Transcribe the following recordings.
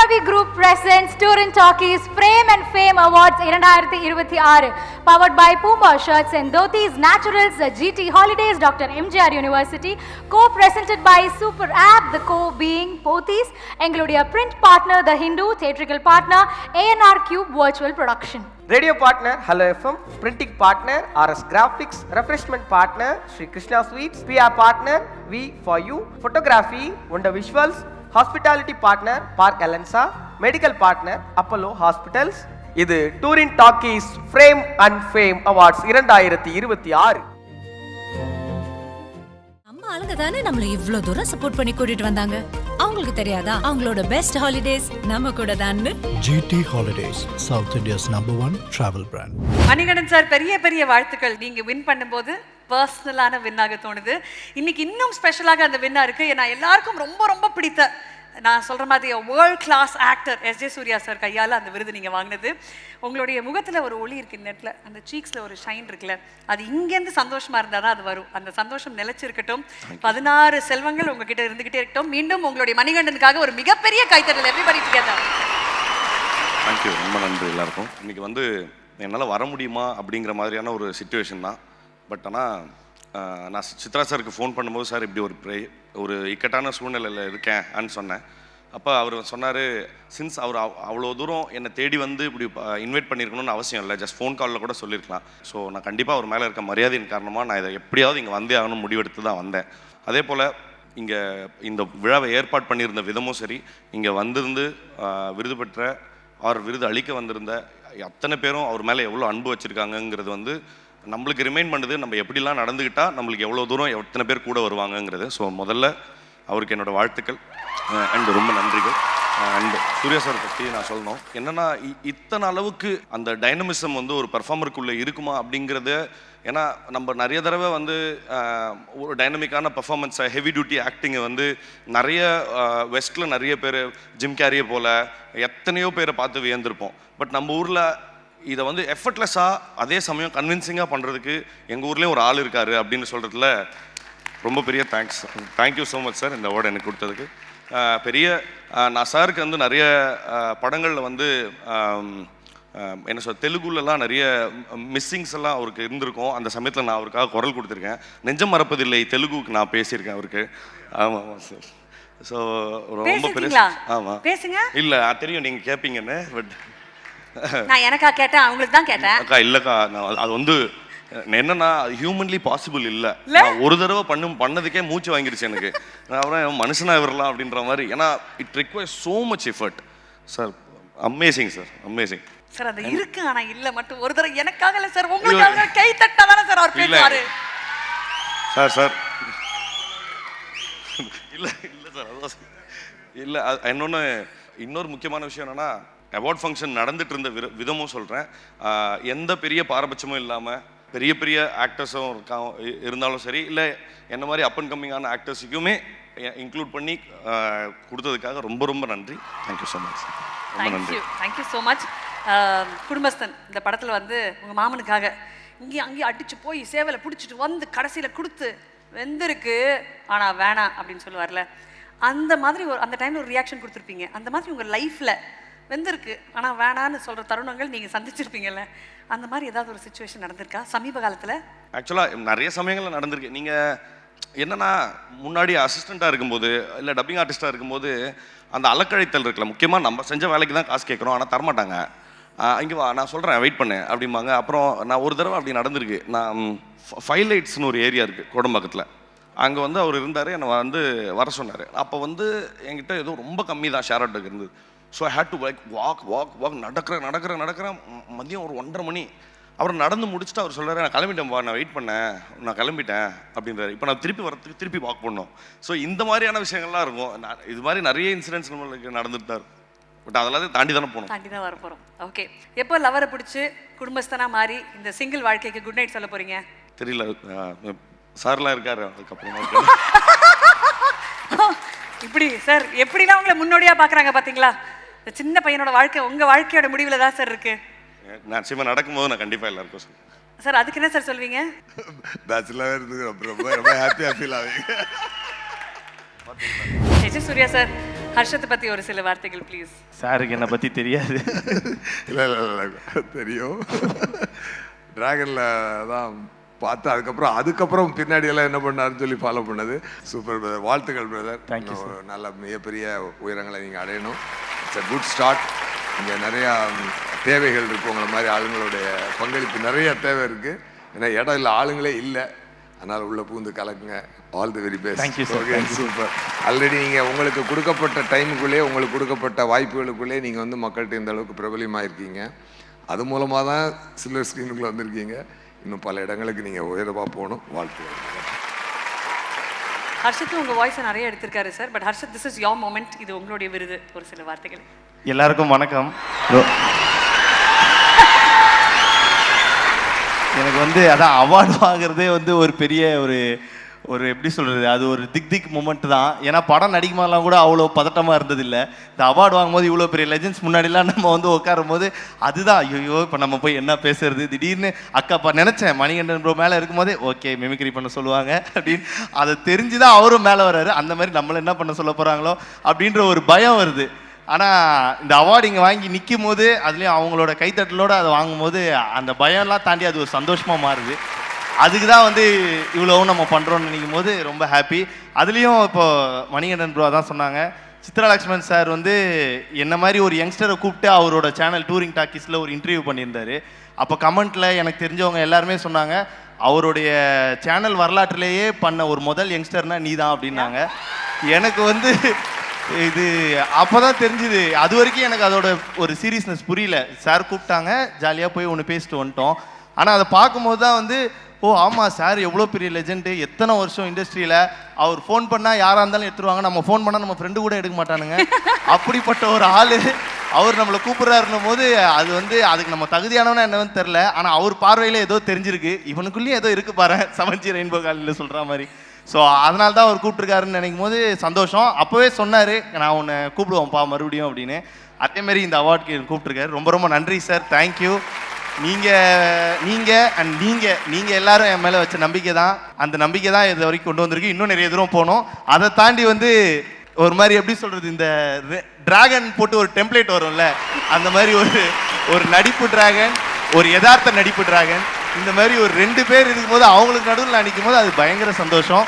Ravi Group presents Turin Talkies Frame and Fame Awards 2026, powered by Puma Shirts and Dhotis Naturals, GT Holidays, Dr. MGR University, co-presented by Super App, the co being Pothis, Engludia print partner The Hindu, theatrical partner A&R Cube Virtual Production. Radio partner Hello FM, printing partner RS Graphics, refreshment partner Sri Krishna Sweets, PR partner V for You, photography Wonder Visuals, hospitality partner Park Alensa, medical partner Apollo Hospitals. இது Touring Talkies Frame and Fame Awards 2026. ஆளுங்க தானே நம்மள இவ்ளோ தூரம் support பண்ணி கூட்டிட்டு வந்தாங்க. அவங்களுக்கு தெரியாதா அவங்களோட பெஸ்ட் ஹாலிடேஸ் நம்ம கூட தான். GT Holidays, South India's #1 travel brand. Manikandan sir, பெரிய வாழ்த்துக்கள். நீங்க வின் பண்ணும்போது பர்சனலான வின்னாக தோணுது. இன்னைக்கு இன்னும் ஸ்பெஷலாக அந்த வின்னா இருக்கு. ஏன்னா எல்லாருக்கும் ரொம்ப பிடித்த, நான் சொல்ற மாதிரி world class actor SJ. Suryah sir கையால் அந்த விருது நீங்கள் வாங்கினது. உங்களுடைய முகத்தில் ஒரு ஒளி இருக்குது, நெட்டில் அந்த சீக்ஸில் ஒரு ஷைன் இருக்குல்ல, அது இங்கேருந்து சந்தோஷமாக இருந்தால் தான் அது வரும். அந்த சந்தோஷம் நிலைச்சிருக்கட்டும். 16 செல்வங்கள் உங்ககிட்ட இருந்துக்கிட்டே இருக்கட்டும். மீண்டும் உங்களுடைய மணிகண்டனுக்காக ஒரு மிகப்பெரிய கைத்தட்டல். Everybody together. தேங்க்யூ, ரொம்ப நன்றி எல்லாருக்கும். இன்றைக்கி வந்து என்னால் வர முடியுமா அப்படிங்கிற மாதிரியான ஒரு சிச்சுவேஷன் தான். பட் ஆனால் நான் சித்ரா சாருக்கு ஃபோன் பண்ணும்போது, சார் இப்படி ஒரு இக்கட்டான சூழ்நிலையில் இருக்கேன்னு சொன்னேன். அப்போ அவர் சொன்னார், சின்ஸ் அவர் அவ்வளோ தூரம் என்னை தேடி வந்து இப்படி இன்வைட் பண்ணியிருக்கணும்னு அவசியம் இல்லை, ஜஸ்ட் ஃபோன் காலில் கூட சொல்லியிருக்கலாம். ஸோ நான் கண்டிப்பாக அவர் மேலே இருக்க மரியாதையின் காரணமாக நான் இதை எப்படியாவது இங்கே வந்தே ஆகணும் முடிவெடுத்து தான் வந்தேன். அதே போல் இங்கே இந்த விழாவை ஏற்பாடு பண்ணியிருந்த விதமும் சரி, இங்கே வந்திருந்து விருது பெற்ற அவர் விருது அளிக்க வந்திருந்த அத்தனை பேரும் அவர் மேலே எவ்வளோ அன்பு வச்சுருக்காங்கங்கிறது வந்து நம்மளுக்கு ரிமைண்ட் பண்ணுது, நம்ம எப்படிலாம் நடந்துக்கிட்டால் நம்மளுக்கு எவ்வளோ தூரம் எத்தனை பேர் கூட வருவாங்கங்கிறது. ஸோ முதல்ல அவருக்கு என்னோடய வாழ்த்துக்கள் அண்டு ரொம்ப நன்றிகள். அண்டு சூர்யா சார் பற்றி நான் சொல்லணும் என்னென்னா, இத்தனை அளவுக்கு அந்த டைனமிசம் வந்து ஒரு பர்ஃபார்மருக்குள்ளே இருக்குமா அப்படிங்கிறது. ஏன்னா நம்ம நிறைய தடவை வந்து ஒரு டைனமிக்கான பர்ஃபார்மன்ஸை, ஹெவி டியூட்டி ஆக்டிங்கை வந்து நிறைய வெஸ்ட்டில் நிறைய பேர் ஜிம் கேரியை போல் எத்தனையோ பேரை பார்த்து வியந்திருப்போம். பட் நம்ம ஊரில் இதை வந்து எஃபர்ட்லெஸ்ஸாக அதே சமயம் கன்வின்சிங்காக பண்ணுறதுக்கு எங்கள் ஊர்லேயும் ஒரு ஆள் இருக்கார் அப்படின்னு சொல்கிறதுல ரொம்ப பெரிய தேங்க்யூ ஸோ மச் சார், இந்த அவார்டு எனக்கு கொடுத்ததுக்கு. நான் சாருக்கு வந்து நிறைய படங்களில் வந்து என்ன சொல் தெலுங்குலலாம் நிறைய மிஸ்ஸிங்ஸ் எல்லாம் அவருக்கு இருந்திருக்கும். அந்த சமயத்தில் நான் அவருக்காக குரல் கொடுத்துருக்கேன். நெஞ்சம் மறப்பதில்லை தெலுங்குக்கு நான் பேசியிருக்கேன் அவருக்கு. ஆமாம் சார். ஸோ ரொம்ப பெரிய ஆமாம் பேசுங்க. இல்லை தெரியும் நீங்கள் கேட்பீங்கன்னு, பட் நான் எனக்கா கேட்டேன், அவங்களுக்கு தான் கேட்டேன். அக்கா இல்லைக்கா, நான் அது வந்து என்னன்னா ஹியூமன்லி பாசிபிள் இல்லை. ஒரு தடவை பண்ணதுக்கே மூச்சு வாங்கிருச்சு எனக்கு. நான் அப்புறம் மனுஷனாக வரலாம் அப்படின்ற மாதிரி. ஏன்னா it requires so much effort sir. Amazing sir, amazing sir. அது இருக்கு, ஆனா இல்ல மட்டும் ஒரு தடவை எனக்காக இல்லை சார், உங்களுக்காக கை தட்டா தானே சார் அவர் பேசுவாரு. சார் இல்லை சார், அதுதான் இல்லை. இன்னொரு முக்கியமான விஷயம் என்னன்னா, அவார்ட் ஃபங்க்ஷன் நடந்துட்டு இருந்த விதமும் சொல்கிறேன். எந்த பெரிய பாரபட்சமும் இல்லாமல் பெரிய ஆக்டர்ஸும் இருந்தாலும் சரி, இல்லை என்ன மாதிரி அப் அண்ட் கம்மிங்கான ஆக்டர்ஸுக்குமே இன்க்ளூட் பண்ணி கொடுத்ததுக்காக ரொம்ப நன்றி. Thank you so much. ரொம்ப நன்றி. Thank you so much. குடும்பஸ்தன் இந்த படத்தில் வந்து உங்கள் மாமனுக்காக அங்கேயும் அடிச்சு போய் சேவலை பிடிச்சிட்டு வந்து கடைசியில் கொடுத்து வெந்திருக்கு ஆனால் வேணாம் அப்படின்னு சொல்லுவார்ல, அந்த மாதிரி அந்த டைமில் ஒரு ரியாக்ஷன் கொடுத்துருப்பீங்க. அந்த மாதிரி உங்கள் லைஃப்பில் வெந்திருக்கு ஆனால் வேணான்னு சொல்கிற தருணங்கள் நீங்கள் சந்திச்சிருப்பீங்கல்ல, அந்த மாதிரி ஏதாவது ஒரு சுச்சுவேஷன் நடந்திருக்கா சமீப காலத்தில்? ஆக்சுவலாக நிறைய சமயங்களில் நடந்திருக்கு. நீங்கள் என்னென்னா, முன்னாடி அசிஸ்டண்ட்டாக இருக்கும்போது இல்லை டப்பிங் ஆர்டிஸ்ட்டாக இருக்கும்போது அந்த அலக்கழைத்தல் இருக்குல்ல, முக்கியமாக நம்ம செஞ்ச வேலைக்கு தான் காசு கேட்குறோம், ஆனால் தரமாட்டாங்க. இங்கே வா, நான் சொல்கிறேன், வெயிட் பண்ணு அப்படிம்பாங்க. அப்புறம் நான் ஒரு தடவை அப்படி நடந்திருக்கு. நான் ஃபைலைட்ஸ்னு ஒரு ஏரியா இருக்குது கோடம்பாக்கத்தில், அங்கே வந்து அவர் இருந்தார், என்னை வந்து வர சொன்னார். அப்போ வந்து என்கிட்ட ஏதோ ரொம்ப கம்மி தான் ஷேர் ஆட்டோக்கு இருந்தது. So I hate to walk நடக்கிறேன். மதியம் ஒரு 1:30 மணி. அப்புறம் நடந்து முடிச்சுட்டு அவர் சொல்கிறார், நான் கிளம்பிட்டேன், நான் வெயிட் பண்ணேன், நான் கிளம்பிட்டேன் அப்படின்றாரு. இப்போ நான் திருப்பி வாக் பண்ணோம். ஸோ இந்த மாதிரியான விஷயங்கள்லாம் இருக்கும். இது மாதிரி நிறைய இன்சிடென்ட்ஸ் நம்மளுக்கு நடந்துட்டு தான் இருக்கும். பட் அதெல்லாம் தாண்டி தானே வர போகிறோம். ஓகே, எப்போ லவரை பிடிச்சி குடும்பஸ்தனாக மாறி இந்த சிங்கிள் வாழ்க்கைக்கு குட் நைட் சொல்ல போகிறீங்க? தெரியல, சார்லாம் இருக்காரு. அதுக்கப்புறமா இப்படி சார் எப்படிலாம் உங்களை முன்னோடியாக பார்க்குறாங்க பார்த்தீங்களா? இந்த சின்ன பையனோட வாழ்க்கை உங்கள் வாழ்க்கையோட முடிவில் தான் சார் இருக்குது. நான் நிச்சயமாக நடக்கும்போது நான் கண்டிப்பாக எல்லாருக்கும் சொல்லுவேன் சார். அதுக்கு என்ன சார் சொல்வீங்க? பேச்சுலராக இருந்து ரொம்ப ஹாப்பியாக ஃபீல் ஆவீங்க. எஸ்.ஜே. சூர்யா சார், ஹர்ஷத்தை பத்தி ஒரு சில வார்த்தைகள் ப்ளீஸ். சாருக்கு என்னை பற்றி தெரியாது. இல்லை தெரியும். டிராகனில் தான் பார்த்து அதுக்கப்புறம் பின்னாடி எல்லாம் என்ன பண்ணாருன்னு சொல்லி ஃபாலோ பண்ணது. சூப்பர் பிரதர், வாழ்த்துக்கள் பிரதர். தேங்க்யூ. நல்ல மிகப்பெரிய உயரங்களை நீங்கள் அடையணும். It's a good start. இங்கே நிறையா தேவைகள் இருக்குது. உங்களை மாதிரி ஆளுங்களுடைய பங்களிப்பு நிறைய தேவை இருக்குது. ஏன்னா இடம் இல்லை, ஆளுங்களே இல்லை. அதனால் உள்ள பூந்து கலக்குங்க. All the very best. Thank you sir. Super. Already நீங்கள் உங்களுக்கு கொடுக்கப்பட்ட டைமுக்குள்ளே, உங்களுக்கு கொடுக்கப்பட்ட வாய்ப்புகளுக்குள்ளே நீங்கள் வந்து மக்கள்கிட்ட இந்த அளவுக்கு பிரபலியமாக இருக்கீங்க. அது மூலமாக தான் சில்வர் ஸ்க்ரீனுக்குள்ளே வந்திருக்கீங்க. இன்னும் பல இடங்களுக்கு நீங்கள் உயரமாக போகணும். வாழ்த்துக்கள். ஹர்ஷத் உங்க வாய்ஸை நிறைய எடுத்திருக்காரு sir. But Harshad, this is your moment. இது உங்களுடைய விருது. ஒரு சில வார்த்தைகள். எல்லாருக்கும் வணக்கம். எனக்கு வந்து அதான் அவார்டு வாங்குறதே வந்து ஒரு பெரிய ஒரு எப்படி சொல்கிறது, அது ஒரு திக் மூமெண்ட் தான். ஏன்னா படம் நடிக்கும் போதெல்லாம் கூட அவ்வளோ பதட்டமாக இருந்ததில்லை. இந்த அவார்டு வாங்கும்போது இவ்வளோ பெரிய லெஜெண்ட்ஸ் முன்னாடிலாம் நம்ம வந்து உட்காரும் போது அதுதான் ஐயோ இப்போ நம்ம போய் என்ன பேசுறது. திடீர்னு அக்காப்பா நினச்சேன் மணிகண்டன் ப்ரோ மேலே இருக்கும்போதே ஓகே மிமிக்ரி பண்ண சொல்லுவாங்க அப்படின்னு. அதை தெரிஞ்சு தான் அவரும் மேலே வர்றாரு. அந்த மாதிரி நம்மளை என்ன பண்ண சொல்ல போகிறாங்களோ அப்படின்ற ஒரு பயம் வருது. ஆனால் இந்த அவார்டு இங்கே வாங்கி நிற்கும் போது அதுலேயும் அவங்களோட கைத்தட்டலோடு அதை வாங்கும்போது அந்த பயம்லாம் தாண்டி அது ஒரு சந்தோஷமாக மாறுது. அதுக்கு தான் வந்து இவ்வளவும் நம்ம பண்ணுறோன்னு நினைக்கும் போது ரொம்ப ஹாப்பி. அதுலேயும் இப்போது மணிகண்டன் ப்ரோ தான் சொன்னாங்க, சித்ரா லக்ஷ்மன் சார் வந்து என்ன மாதிரி ஒரு யங்ஸ்டரை கூப்பிட்டு அவரோட சேனல் டூரிங் டாக்கீஸில் ஒரு இன்டர்வியூ பண்ணியிருந்தார். அப்போ கமெண்ட்டில் எனக்கு தெரிஞ்சவங்க எல்லாருமே சொன்னாங்க அவருடைய சேனல் வரலாற்றிலேயே பண்ண ஒரு முதல் யங்ஸ்டர்னா நீ தான் அப்படின்னாங்க. எனக்கு வந்து இது அப்போ தான் தெரிஞ்சுது. அது வரைக்கும் எனக்கு அதோட ஒரு சீரியஸ்னஸ் புரியல. சார் கூப்பிட்டாங்க, ஜாலியாக போய் ஒன்று பேசிட்டு வந்துட்டோம். ஆனால் அதை பார்க்கும்போது தான் வந்து ஓ ஆமாம் சார் எவ்வளோ பெரிய லெஜெண்டு, எத்தனை வருஷம் இண்டஸ்ட்ரியில். அவர் ஃபோன் பண்ணால் யாராக இருந்தாலும் எடுத்துருவாங்க, நம்ம ஃபோன் பண்ணால் நம்ம ஃப்ரெண்டு கூட எடுக்க மாட்டானுங்க. அப்படிப்பட்ட ஒரு ஆள் அவர் நம்மளை கூப்பிட்றாருன்னும் போது அது வந்து அதுக்கு நம்ம தகுதியானவனா என்னன்னு தெரில. ஆனால் அவர் பார்வையில் ஏதோ தெரிஞ்சிருக்கு, இவனுக்குள்ளேயும் ஏதோ இருக்குது பாரு சமஞ்சி ரெயின்போ காலையில் சொல்கிற மாதிரி. ஸோ அதனால தான் அவர் கூப்பிட்ருக்காருன்னு நினைக்கும் போது சந்தோஷம். அப்போவே சொன்னார் நான் உன்னை கூப்பிடுவோம்ப்பா மறுபடியும் அப்படின்னு. அதேமாரி இந்த அவார்டுக்கு கூப்பிட்ருக்காரு. ரொம்ப ரொம்ப நன்றி சார். தேங்க்யூ. நீங்கள் எல்லாரும் என் மேலே வச்ச நம்பிக்கை தான். அந்த நம்பிக்கை தான் இது வரைக்கும் கொண்டு வந்திருக்கு. இன்னும் நிறைய தூரம் போகணும். அதை தாண்டி வந்து ஒரு மாதிரி எப்படி சொல்கிறது, இந்த டிராகன் போட்டு ஒரு டெம்ப்ளேட் வரும்ல, அந்த மாதிரி ஒரு நடிப்பு டிராகன், ஒரு யதார்த்த நடிப்பு டிராகன், இந்த மாதிரி ஒரு 2 பேர் இருக்கும்போது அவங்களுக்கு நடுவில் நான் நிற்கும் போது அது பயங்கர சந்தோஷம்.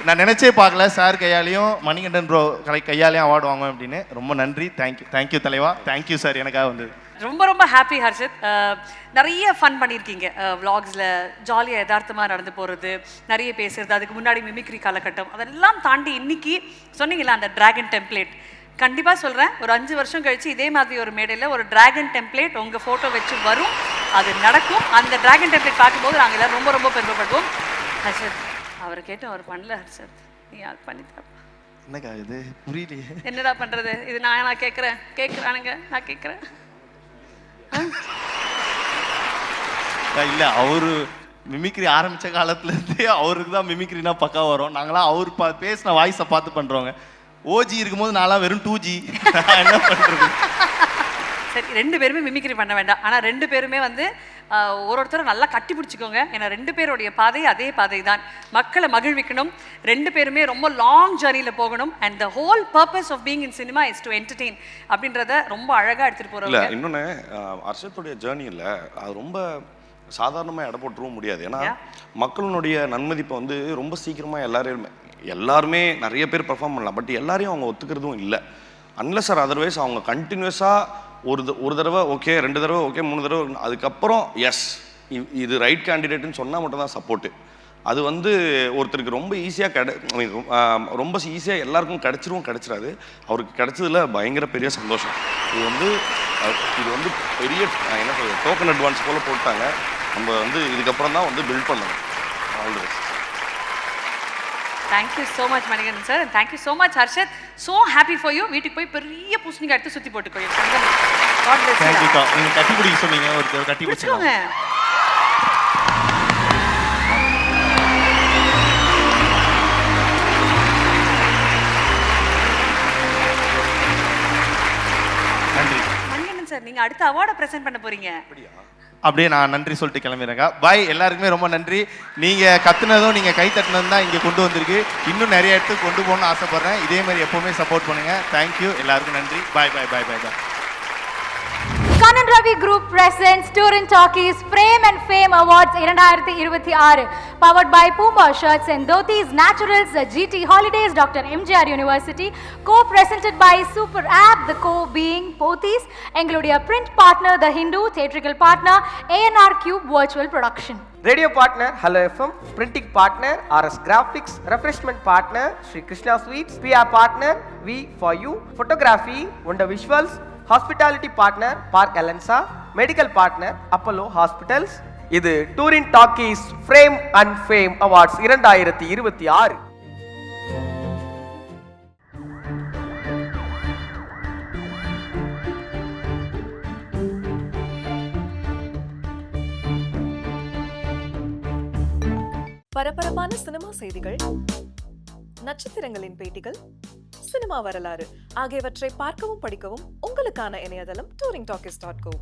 நான் நினச்சே பார்க்கல சார் கையாலையும் மணிகண்டன் ப்ரோ கையாலையும் அவார்டு வாங்குவேன் அப்படின்னு. ரொம்ப நன்றி. தேங்க்யூ தலைவா. தேங்க்யூ சார் எனக்காக வந்தது. ரொம்ப ரொம்ப ஹாப்பி ஹர்ஷத். நிறைய ஃபன் பண்ணியிருக்கீங்க. விளாக்ஸில் ஜாலியாக யதார்த்தமாக நடந்து போகிறது, நிறைய பேசுறது, அதுக்கு முன்னாடி மிமிக்ரி காலகட்டம், அதெல்லாம் தாண்டி இன்னைக்கு சொன்னீங்களா அந்த டிராகன் டெம்ப்ளேட். கண்டிப்பாக சொல்கிறேன், ஒரு 5 வருஷம் கழிச்சு இதே மாதிரி ஒரு மேடையில் ஒரு டிராகன் டெம்ப்ளேட் உங்கள் ஃபோட்டோ வச்சு வரும், அது நடக்கும். அந்த டிராகன் டெம்ப்ளேட் பார்க்கும்போது நாங்கள் எல்லாம் ரொம்ப ரொம்ப பெருமைப்படுவோம். ஹர்ஷத் அவரை கேட்டு அவர் பண்ணல. ஹர்ஷத் நீ அது பண்ணித்தரப்பா. என்னக்கா இது புரியலையே. என்னடா பண்ணுறது இது? நான் கேட்குறானுங்க, நான் கேட்குறேன். இல்லை அவரு மிமிக்ரி ஆரம்பித்த காலத்துலேருந்தே அவருக்கு தான் மிமிக்ரினா பக்கா வரும். நாங்களாம் அவர் பேசின வாய்ஸை பார்த்து பண்ணுறோங்க. ஓஜி இருக்கும்போது நான்லாம் வெறும் 2G. என்ன பண்ணுறது? சரி, 2 பேருமே மிமிக்ரி பண்ண வேண்டாம். ஆனால் 2 பேருமே வந்து ஒருத்தரை நல்லா கட்டி பிடிச்சிக்கோங்க. ஏன்னா 2 பேருடைய பாதை அதே பாதை தான். மக்களை மகிழ்விக்கணும். 2 பேருமே ரொம்ப லாங் ஜர்னியில் போகணும். And the whole purpose of being in cinema is to entertain அப்படின்றத ரொம்ப அழகாக எடுத்துகிட்டு போகிறோம். இல்லை இன்னொன்று ஹர்ஷத்துடைய ஜேர்னியில் அது ரொம்ப சாதாரணமாக எடை போட்டுருவும் முடியாது. ஏன்னா மக்களுடைய நன்மதிப்பை வந்து ரொம்ப சீக்கிரமாக எல்லாருமே நிறைய பேர் பெர்ஃபார்ம் பண்ணலாம். பட் எல்லாரையும் அவங்க ஒத்துக்கிறதும் இல்லை. அன்லெஸ் ஆர் அதர்வைஸ் அவங்க கண்டினியூஸாக ஒரு தடவை ஓகே, 2 தடவை ஓகே, 3 தடவை, அதுக்கப்புறம் எஸ் இது ரைட் கேண்டிடேட்னு சொன்னால் மட்டும்தான் சப்போர்ட்டு. அது வந்து ஒருத்தருக்கு ரொம்ப ஈஸியாக ரொம்ப ஈஸியாக எல்லாருக்கும் கிடச்சிராது. அவருக்கு கிடைச்சதுல பயங்கர பெரிய சந்தோஷம். இது வந்து பெரிய என்ன சொல்கிறது டோக்கன் அட்வான்ஸ் போல் போட்டாங்க. நம்ம வந்து இதுக்கப்புறம் தான் வந்து பில்ட் பண்ணணும். All the best. Thank you so much Manigandan sir, and thank you so much Harshad. So happy for you. வீட்டுக்கு போய் பெரிய பூசணிக்காய் எடுத்து சுத்தி போட்டுக்கோ. God bless you. Thank you. நீங்க கட்டி பிடிக்க சொன்னீங்க, ஒரு கட்டி பிடிச்சுக்கோங்க. நன்றி. Manigandan sir, நீங்க அடுத்த அவார்டை பிரசன்ட் பண்ண போறீங்க. அப்படியா? அப்படியே நான் நன்றி சொல்லிட்டு கிளம்பிடுறேங்க. பாய், எல்லாருக்குமே ரொம்ப நன்றி. நீங்கள் கத்துனதும் நீங்கள் கை தட்டினதும் தான் இங்கே கொண்டு வந்திருக்கு. இன்னும் நிறைய இடத்துக்கு கொண்டு போகணும்னு ஆசைப்பட்றேன். இதே மாதிரி எப்போவுமே சப்போர்ட் பண்ணுங்கள். தேங்க்யூ, எல்லாருக்கும் நன்றி. பாய் பாய் பாய் பாய் பாய். Kanan Ravi Group presents Tour and Talkies Frame and Fame Awards 2026 powered by Puma Shirts and Dhotis Naturals, GT Holidays, Dr. MGR University, co-presented by Super App, the co being Pothys, எங்களுடைய print partner The Hindu, theatrical partner ANR Cube Virtual Production. Radio partner Hello FM, printing partner RS Graphics, refreshment partner Sri Krishna Sweets, PR partner V for You, photography Wonder Visuals, hospitality partner Park Alensa, medical partner Apollo Hospitals. இது Touring Talkies Frame and Fame Awards 2026. பரபரப்பான cinema செய்திகள், நட்சத்திரங்களின் பேட்டிகள், cinema வரலாறு ஆகியவற்றை பார்க்கவும் படிக்கவும் உங்களுக்கான இணையதளம் touringtalkies.co.